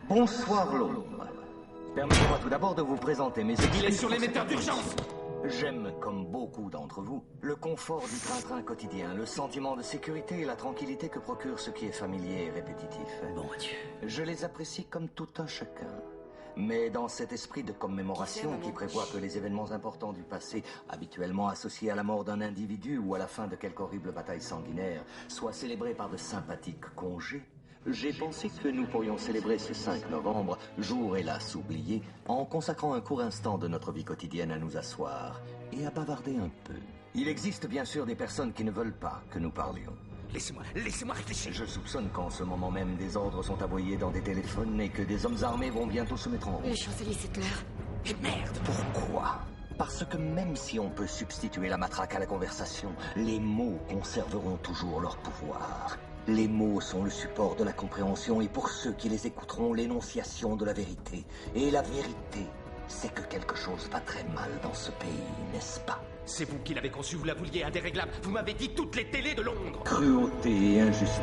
Bonsoir, Londres. Permettez-moi tout d'abord de vous présenter mes équipes. Il est sur l'émetteur d'urgence! J'aime, comme beaucoup d'entre vous, le confort du train-train quotidien, le sentiment de sécurité et la tranquillité que procure ce qui est familier et répétitif. Bon Dieu. Je les apprécie comme tout un chacun. Mais dans cet esprit de commémoration qui prévoit que les événements importants du passé, habituellement associés à la mort d'un individu ou à la fin de quelque horrible bataille sanguinaire, soient célébrés par de sympathiques congés, j'ai pensé que nous pourrions célébrer ce 5 novembre, jour hélas oublié, en consacrant un court instant de notre vie quotidienne à nous asseoir et à bavarder un peu. Il existe bien sûr des personnes qui ne veulent pas que nous parlions. Laissez-moi réfléchir. Je soupçonne qu'en ce moment même, des ordres sont aboyés dans des téléphones et que des hommes armés vont bientôt se mettre en route. Les Champs-Élysées, c'est l'heure. Et merde! Pourquoi? Parce que même si on peut substituer la matraque à la conversation, les mots conserveront toujours leur pouvoir. Les mots sont le support de la compréhension et pour ceux qui les écouteront, l'énonciation de la vérité. Et la vérité, c'est que quelque chose va très mal dans ce pays, n'est-ce pas? C'est vous qui l'avez conçu, vous la vouliez indéréglable. Vous m'avez dit toutes les télés de Londres. Cruauté et injustice,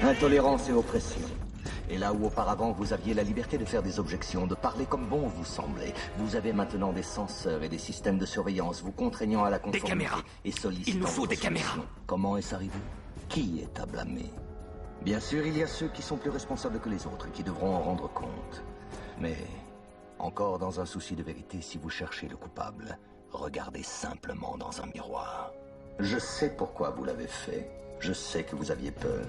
intolérance et oppression. Et là où auparavant vous aviez la liberté de faire des objections, de parler comme bon vous semblait, vous avez maintenant des censeurs et des systèmes de surveillance vous contraignant à la conformité. Des caméras. Et sollicitant. Il nous faut des vos caméras. solutions. Comment est-ce arrivé? Qui est à blâmer? Bien sûr, il y a ceux qui sont plus responsables que les autres et qui devront en rendre compte. Mais, encore dans un souci de vérité, si vous cherchez le coupable, regardez simplement dans un miroir. Je sais pourquoi vous l'avez fait. Je sais que vous aviez peur.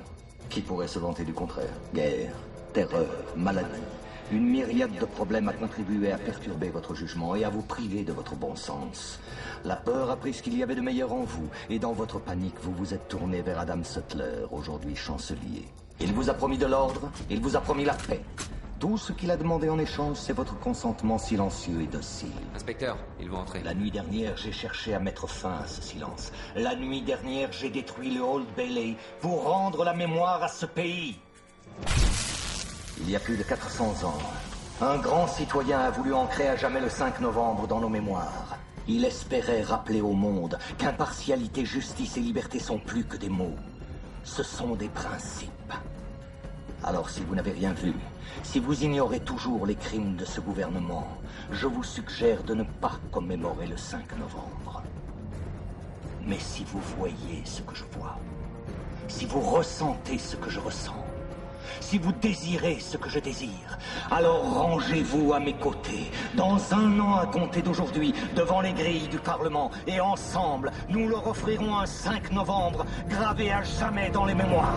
Qui pourrait se vanter du contraire? Guerre, terreur, maladie. Une myriade de problèmes a contribué à perturber votre jugement et à vous priver de votre bon sens. La peur a pris ce qu'il y avait de meilleur en vous, et dans votre panique, vous vous êtes tourné vers Adam Sutler, aujourd'hui chancelier. Il vous a promis de l'ordre, il vous a promis la paix. Tout ce qu'il a demandé en échange, c'est votre consentement silencieux et docile. Inspecteur, ils vont entrer. La nuit dernière, j'ai cherché à mettre fin à ce silence. La nuit dernière, j'ai détruit le Old Bailey pour rendre la mémoire à ce pays. Il y a plus de 400 ans, un grand citoyen a voulu ancrer à jamais le 5 novembre dans nos mémoires. Il espérait rappeler au monde qu'impartialité, justice et liberté sont plus que des mots. Ce sont des principes. Alors si vous n'avez rien vu, si vous ignorez toujours les crimes de ce gouvernement, je vous suggère de ne pas commémorer le 5 novembre. Mais si vous voyez ce que je vois, si vous ressentez ce que je ressens, si vous désirez ce que je désire, alors rangez-vous à mes côtés, dans un an à compter d'aujourd'hui, devant les grilles du Parlement, et ensemble, nous leur offrirons un 5 novembre gravé à jamais dans les mémoires.